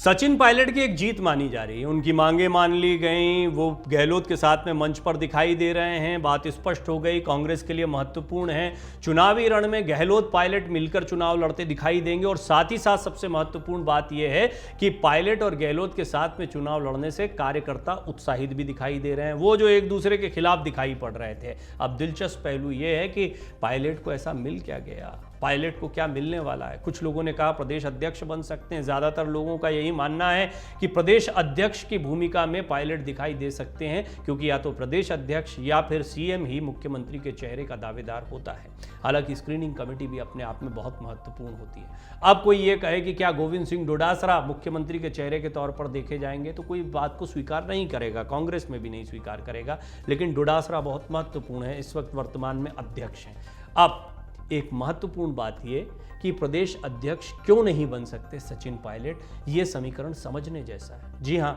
सचिन पायलट की एक जीत मानी जा रही है, उनकी मांगे मान ली गई, वो गहलोत के साथ में मंच पर दिखाई दे रहे हैं, बात स्पष्ट हो गई, कांग्रेस के लिए महत्वपूर्ण है। चुनावी रण में गहलोत पायलट मिलकर चुनाव लड़ते दिखाई देंगे और साथ ही साथ सबसे महत्वपूर्ण बात यह है कि पायलट और गहलोत के साथ में चुनाव लड़ने से कार्यकर्ता उत्साहित भी दिखाई दे रहे हैं, वो जो एक दूसरे के खिलाफ दिखाई पड़ रहे थे। अब दिलचस्प पहलू यह है कि पायलट को ऐसा मिल क्या गया, पायलट को क्या मिलने वाला है। कुछ लोगों ने कहा प्रदेश अध्यक्ष बन सकते हैं, ज्यादातर लोगों का यही मानना है कि प्रदेश अध्यक्ष की भूमिका में पायलट दिखाई दे सकते हैं, क्योंकि या तो प्रदेश अध्यक्ष या फिर सीएम ही मुख्यमंत्री के चेहरे का दावेदार होता है। हालांकि स्क्रीनिंग कमेटी भी अपने आप में बहुत महत्वपूर्ण होती है। अब कोई ये कहे कि क्या गोविंद सिंह डोटासरा मुख्यमंत्री के चेहरे के तौर पर देखे जाएंगे, तो कोई बात को स्वीकार नहीं करेगा, कांग्रेस में भी नहीं स्वीकार करेगा, लेकिन डोटासरा बहुत महत्वपूर्ण है, इस वक्त वर्तमान में अध्यक्ष हैं। अब एक महत्वपूर्ण बात यह कि प्रदेश अध्यक्ष क्यों नहीं बन सकते सचिन पायलट, ये समीकरण समझने जैसा है। जी हां,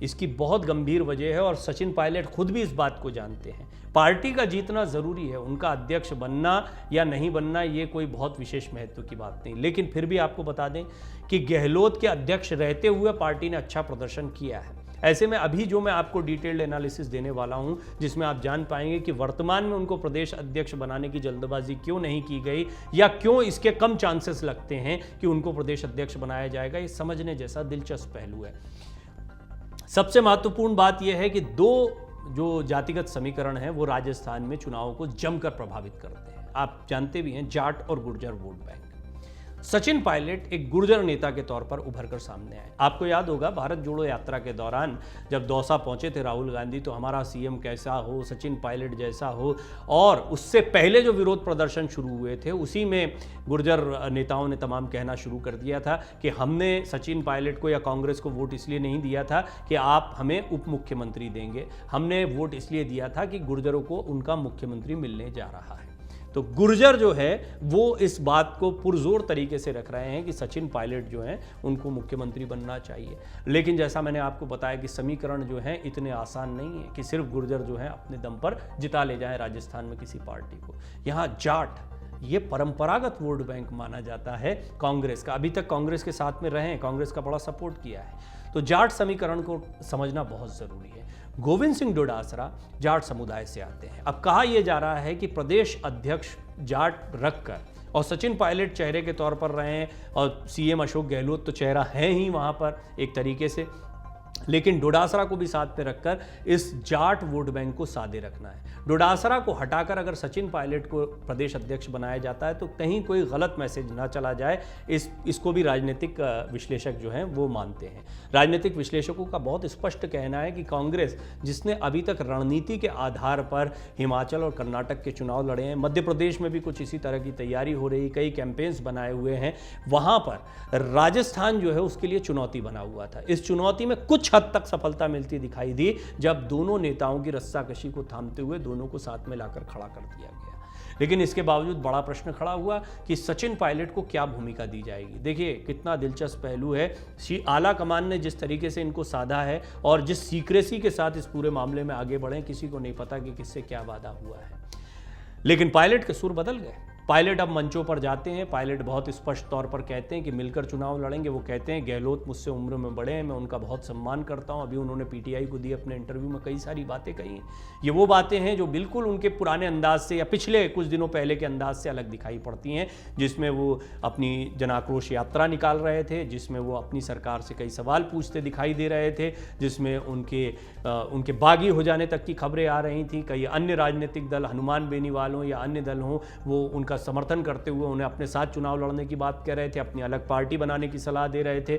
इसकी बहुत गंभीर वजह है और सचिन पायलट खुद भी इस बात को जानते हैं। पार्टी का जीतना जरूरी है, उनका अध्यक्ष बनना या नहीं बनना ये कोई बहुत विशेष महत्व की बात नहीं, लेकिन फिर भी आपको बता दें कि गहलोत के अध्यक्ष रहते हुए पार्टी ने अच्छा प्रदर्शन किया है। ऐसे में अभी जो मैं आपको डिटेल्ड एनालिसिस देने वाला हूं, जिसमें आप जान पाएंगे कि वर्तमान में उनको प्रदेश अध्यक्ष बनाने की जल्दबाजी क्यों नहीं की गई या क्यों इसके कम चांसेस लगते हैं कि उनको प्रदेश अध्यक्ष बनाया जाएगा, ये समझने जैसा दिलचस्प पहलू है। सबसे महत्वपूर्ण बात यह है कि दो जो जातिगत समीकरण हैं वो राजस्थान में चुनाव को जमकर प्रभावित करते हैं। आप जानते भी हैं, जाट और गुर्जर वोट बैंक। सचिन पायलट एक गुर्जर नेता के तौर पर उभर कर सामने आए। आपको याद होगा भारत जोड़ो यात्रा के दौरान जब दौसा पहुंचे थे राहुल गांधी, तो हमारा सीएम कैसा हो, सचिन पायलट जैसा हो, और उससे पहले जो विरोध प्रदर्शन शुरू हुए थे उसी में गुर्जर नेताओं ने तमाम कहना शुरू कर दिया था कि हमने सचिन पायलट को या कांग्रेस को वोट इसलिए नहीं दिया था कि आप हमें उप मुख्यमंत्री देंगे, हमने वोट इसलिए दिया था कि गुर्जरों को उनका मुख्यमंत्री मिलने जा रहा है। तो गुर्जर जो है वो इस बात को पुरजोर तरीके से रख रहे हैं कि सचिन पायलट जो हैं उनको मुख्यमंत्री बनना चाहिए। लेकिन जैसा मैंने आपको बताया कि समीकरण जो हैं इतने आसान नहीं है कि सिर्फ गुर्जर जो हैं अपने दम पर जिता ले जाएं राजस्थान में किसी पार्टी को। यहाँ जाट ये परंपरागत वोट बैंक माना जाता है कांग्रेस का, अभी तक कांग्रेस के साथ में रहे हैं, कांग्रेस का बड़ा सपोर्ट किया है, तो जाट समीकरण को समझना बहुत जरूरी है। गोविंद सिंह डोटासरा जाट समुदाय से आते हैं। अब कहा यह जा रहा है कि प्रदेश अध्यक्ष जाट रखकर, और सचिन पायलट चेहरे के तौर पर रहे हैं और सीएम अशोक गहलोत तो चेहरा है ही वहां पर एक तरीके से, लेकिन डोटासरा को भी साथ में रखकर इस जाट वोट बैंक को सादे रखना है। डोटासरा को हटाकर अगर सचिन पायलट को प्रदेश अध्यक्ष बनाया जाता है तो कहीं कोई गलत मैसेज ना चला जाए, इसको भी राजनीतिक विश्लेषक जो हैं वो मानते हैं। राजनीतिक विश्लेषकों का बहुत स्पष्ट कहना है कि कांग्रेस जिसने अभी तक रणनीति के आधार पर हिमाचल और कर्नाटक के चुनाव लड़े हैं, मध्य प्रदेश में भी कुछ इसी तरह की तैयारी हो रही, कई कैंपेन्स बनाए हुए हैं, वहां पर राजस्थान जो है उसके लिए चुनौती बना हुआ था। इस चुनौती में कुछ हद तक सफलता मिलती दिखाई दी जब दोनों नेताओं की रस्साकशी को थामते हुए दोनों को साथ में लाकर खड़ा कर दिया गया। लेकिन इसके बावजूद बड़ा प्रश्न खड़ा हुआ कि सचिन पायलट को क्या भूमिका दी जाएगी। देखिए कितना दिलचस्प पहलू है, आला कमान ने जिस तरीके से इनको साधा है और जिस सीक्रेसी के साथ इस पूरे मामले में आगे बढ़े, किसी को नहीं पता कि किससे क्या वादा हुआ है। लेकिन पायलट के सुर बदल गए। पायलट अब मंचों पर जाते हैं, पायलट बहुत स्पष्ट तौर पर कहते हैं कि मिलकर चुनाव लड़ेंगे। वो कहते हैं गहलोत मुझसे उम्र में बड़े हैं, मैं उनका बहुत सम्मान करता हूं। अभी उन्होंने पीटीआई को दी अपने इंटरव्यू में कई सारी बातें कही। ये वो बातें हैं जो बिल्कुल उनके पुराने अंदाज से या पिछले कुछ दिनों पहले के अंदाज से अलग दिखाई पड़ती हैं, जिसमें वो अपनी जनाक्रोश यात्रा निकाल रहे थे, जिसमें वो अपनी सरकार से कई सवाल पूछते दिखाई दे रहे थे, जिसमें उनके बागी हो जाने तक की खबरें आ रही थी। कई अन्य राजनीतिक दल, हनुमान बेनीवाल हों या अन्य दल हों, वो उनका समर्थन करते हुए उन्हें अपने साथ चुनाव लड़ने की बात कह रहे थे, अपनी अलग पार्टी बनाने की सलाह दे रहे थे।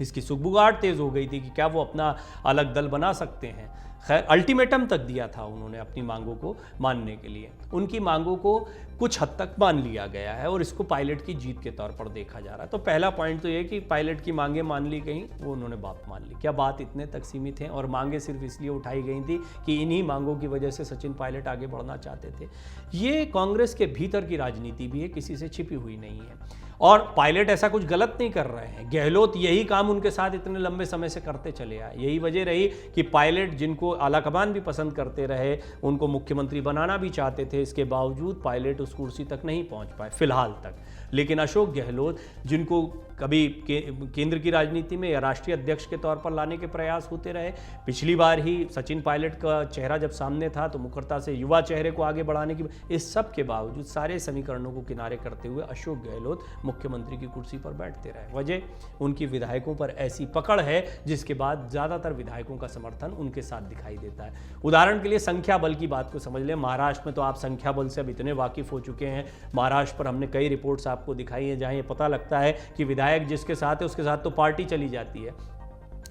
इसकी सुगबुगाहट तेज हो गई थी कि क्या वो अपना अलग दल बना सकते हैं। खैर अल्टीमेटम तक दिया था उन्होंने अपनी मांगों को मानने के लिए। उनकी मांगों को कुछ हद तक मान लिया गया है और इसको पायलट की जीत के तौर पर देखा जा रहा है। तो पहला पॉइंट तो ये कि पायलट की मांगे मान ली गई, वो उन्होंने बात मान ली। क्या बात इतने तक सीमित है और मांगे सिर्फ इसलिए उठाई गई थी कि इन्हीं मांगों की वजह से सचिन पायलट आगे बढ़ना चाहते थे? ये कांग्रेस के भीतर की राजनीति भी है, किसी से छिपी हुई नहीं है। और पायलट ऐसा कुछ गलत नहीं कर रहे हैं, गहलोत यही काम उनके साथ इतने लंबे समय से करते चले आए। यही वजह रही कि पायलट जिनको आलाकमान भी पसंद करते रहे, उनको मुख्यमंत्री बनाना भी चाहते थे, इसके बावजूद पायलट उस कुर्सी तक नहीं पहुंच पाए फिलहाल तक। लेकिन अशोक गहलोत जिनको कभी केंद्र की राजनीति में या राष्ट्रीय अध्यक्ष के तौर पर लाने के प्रयास होते रहे। पिछली बार ही सचिन पायलट का चेहरा जब सामने था तो मुखरता से युवा चेहरे को आगे बढ़ाने की, इस सब के बावजूद सारे समीकरणों को किनारे करते हुए अशोक गहलोत मुख्यमंत्री की कुर्सी पर बैठते रहे। वजह उनकी विधायकों पर ऐसी पकड़ है जिसके बाद ज़्यादातर विधायकों का समर्थन उनके साथ दिखाई देता है। उदाहरण के लिए संख्या बल की बात को समझ लें। महाराष्ट्र में तो आप संख्या बल से अब इतने वाकिफ हो चुके हैं। महाराष्ट्र पर हमने कई रिपोर्ट्स आपको दिखाई हैं जहां ये पता लगता है कि विधायक जिसके साथ है उसके साथ तो पार्टी चली जाती है।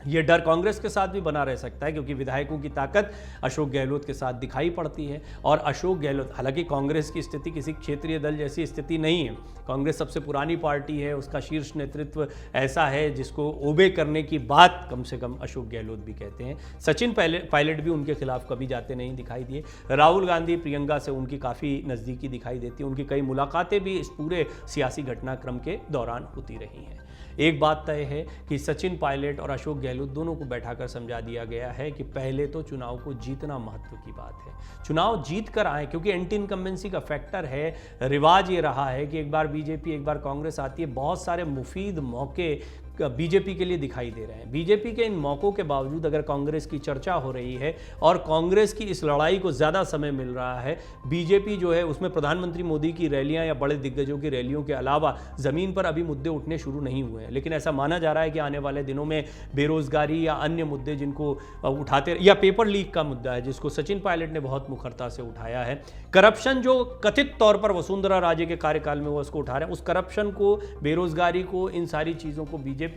ये डर कांग्रेस के साथ भी बना रह सकता है क्योंकि विधायकों की ताकत अशोक गहलोत के साथ दिखाई पड़ती है। और अशोक गहलोत, हालांकि कांग्रेस की स्थिति किसी क्षेत्रीय दल जैसी स्थिति नहीं है। कांग्रेस सबसे पुरानी पार्टी है, उसका शीर्ष नेतृत्व ऐसा है जिसको ओबे करने की बात कम से कम अशोक गहलोत भी कहते हैं। सचिन पायलट भी उनके खिलाफ कभी जाते नहीं दिखाई दिए। राहुल गांधी, प्रियंका से उनकी काफ़ी नज़दीकी दिखाई देती है। उनकी कई मुलाकातें भी इस पूरे सियासी घटनाक्रम के दौरान होती रही हैं। एक बात तय है कि सचिन पायलट और अशोक गहलोत दोनों को बैठाकर समझा दिया गया है कि पहले तो चुनाव को जीतना महत्व की बात है। चुनाव जीत कर आए, क्योंकि एंटी इनकम्बेंसी का फैक्टर है। रिवाज ये रहा है कि एक बार बीजेपी एक बार कांग्रेस आती है, बहुत सारे मुफीद मौके बीजेपी के लिए दिखाई दे रहे हैं। बीजेपी के इन मौक़ों के बावजूद अगर कांग्रेस की चर्चा हो रही है और कांग्रेस की इस लड़ाई को ज़्यादा समय मिल रहा है, बीजेपी जो है उसमें प्रधानमंत्री मोदी की रैलियां या बड़े दिग्गजों की रैलियों के अलावा ज़मीन पर अभी मुद्दे उठने शुरू नहीं हुए हैं। लेकिन ऐसा माना जा रहा है कि आने वाले दिनों में बेरोजगारी या अन्य मुद्दे जिनको उठाते, या पेपर लीक का मुद्दा है जिसको सचिन पायलट ने बहुत मुखरता से उठाया है, करप्शन जो कथित तौर पर वसुंधरा राजे के कार्यकाल में वो उसको उठा रहे हैं, उस करप्शन को, बेरोजगारी को, इन सारी चीज़ों को बीजेपी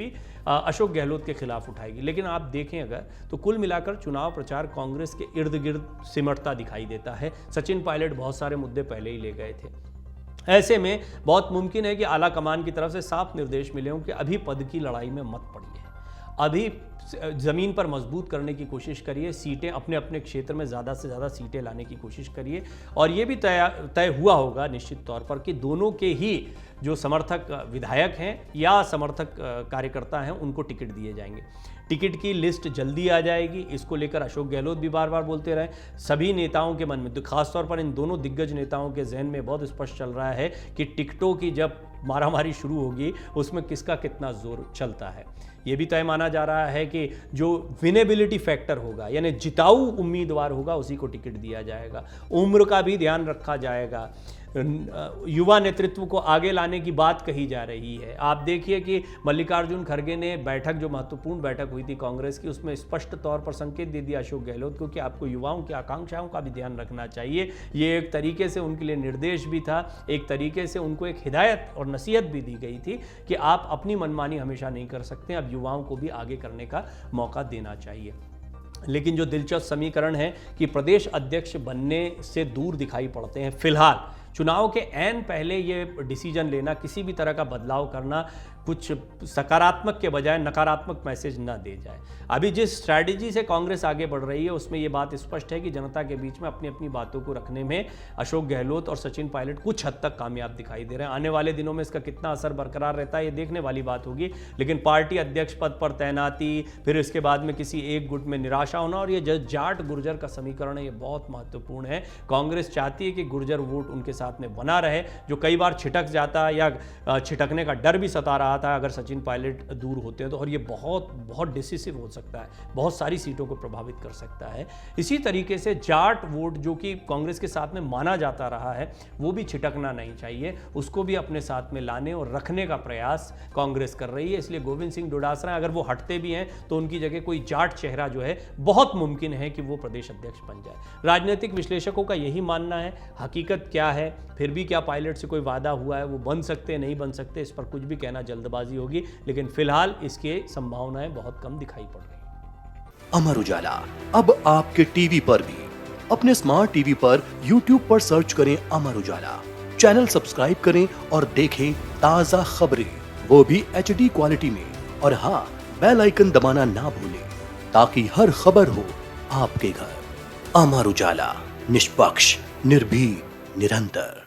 अशोक गहलोत के खिलाफ उठाएगी। लेकिन आप देखें अगर तो कुल मिलाकर चुनाव प्रचार कांग्रेस के इर्द गिर्द सिमटता दिखाई देता है। सचिन पायलट बहुत सारे मुद्दे पहले ही ले गए थे। ऐसे में बहुत मुमकिन है कि आला कमान की तरफ से साफ निर्देश मिले हों कि अभी पद की लड़ाई में मत पड़िए, अभी ज़मीन पर मजबूत करने की कोशिश करिए, सीटें अपने अपने क्षेत्र में ज़्यादा से ज़्यादा सीटें लाने की कोशिश करिए। और ये भी तय हुआ होगा निश्चित तौर पर कि दोनों के ही जो समर्थक विधायक हैं या समर्थक कार्यकर्ता हैं उनको टिकट दिए जाएंगे। टिकट की लिस्ट जल्दी आ जाएगी, इसको लेकर अशोक गहलोत भी बार बार बोलते रहे। सभी नेताओं के मन में, तो खासतौर पर इन दोनों दिग्गज नेताओं के जहन में बहुत स्पष्ट चल रहा है कि टिकटों की जब मारामारी शुरू होगी उसमें किसका कितना जोर चलता है। ये भी तय माना जा रहा है कि जो विनेबिलिटी फैक्टर होगा, यानी जिताऊ उम्मीदवार होगा, उसी को टिकट दिया जाएगा। उम्र का भी ध्यान रखा जाएगा। युवा नेतृत्व को आगे लाने की बात कही जा रही है। आप देखिए कि मल्लिकार्जुन खड़गे ने बैठक, जो महत्वपूर्ण बैठक हुई थी कांग्रेस की, उसमें स्पष्ट तौर पर संकेत दे दिया अशोक गहलोत को कि आपको युवाओं की आकांक्षाओं का भी ध्यान रखना चाहिए। ये एक तरीके से उनके लिए निर्देश भी था, एक तरीके से उनको एक हिदायत और नसीहत भी दी गई थी कि आप अपनी मनमानी हमेशा नहीं कर सकते, अब युवाओं को भी आगे करने का मौका देना चाहिए। लेकिन जो दिलचस्प समीकरण है कि प्रदेश अध्यक्ष बनने से दूर दिखाई पड़ते हैं फिलहाल। चुनाव के ऐन पहले ये डिसीजन लेना, किसी भी तरह का बदलाव करना, कुछ सकारात्मक के बजाय नकारात्मक मैसेज न दे जाए। अभी जिस स्ट्रैटेजी से कांग्रेस आगे बढ़ रही है उसमें ये बात स्पष्ट है कि जनता के बीच में अपनी अपनी बातों को रखने में अशोक गहलोत और सचिन पायलट कुछ हद तक कामयाब दिखाई दे रहे हैं। आने वाले दिनों में इसका कितना असर बरकरार रहता है ये देखने वाली बात होगी। लेकिन पार्टी अध्यक्ष पद पर तैनाती, फिर इसके बाद में किसी एक गुट में निराशा होना, और ये जाट गुर्जर का समीकरण है, ये बहुत महत्वपूर्ण है। कांग्रेस चाहती है कि गुर्जर वोट उनके साथ में बना रहे, जो कई बार छिटक जाता या छिटकने का डर भी सता रहा था अगर सचिन पायलट दूर होते हैं तो। और ये बहुत डिसिसिव हो सकता है, बहुत सारी सीटों को प्रभावित कर सकता है। इसी तरीके से जाट वोट जो कि कांग्रेस के साथ में माना जाता रहा है, वो भी छिटकना नहीं चाहिए, उसको भी अपने साथ में लाने और रखने का प्रयास कांग्रेस कर रही है। इसलिए गोविंद सिंह डोटासरा अगर वो हटते भी हैं तो उनकी जगह कोई जाट चेहरा जो है बहुत मुमकिन है कि वो प्रदेश अध्यक्ष बन जाए। राजनीतिक विश्लेषकों का यही मानना है। हकीकत क्या है, फिर भी क्या पायलट से कोई वादा हुआ है, वो बन सकते नहीं बन सकते, इस पर कुछ भी कहना जल्दबाजी होगी। लेकिन फिलहाल इसके संभावनाएं बहुत कम दिखाई पड़ रही। अमर उजाला अब आपके टीवी पर भी। अपने स्मार्ट टीवी पर YouTube पर सर्च करें अमर उजाला, चैनल सब्सक्राइब करें और देखें ताजा खबरें, वो भी HD क्वालिटी में। और हाँ, बेल आइकन दबाना ना भूलें ताकि हर खबर हो आपके घर। अमर उजाला, निष्पक्ष, निर्भीक, निरंतर।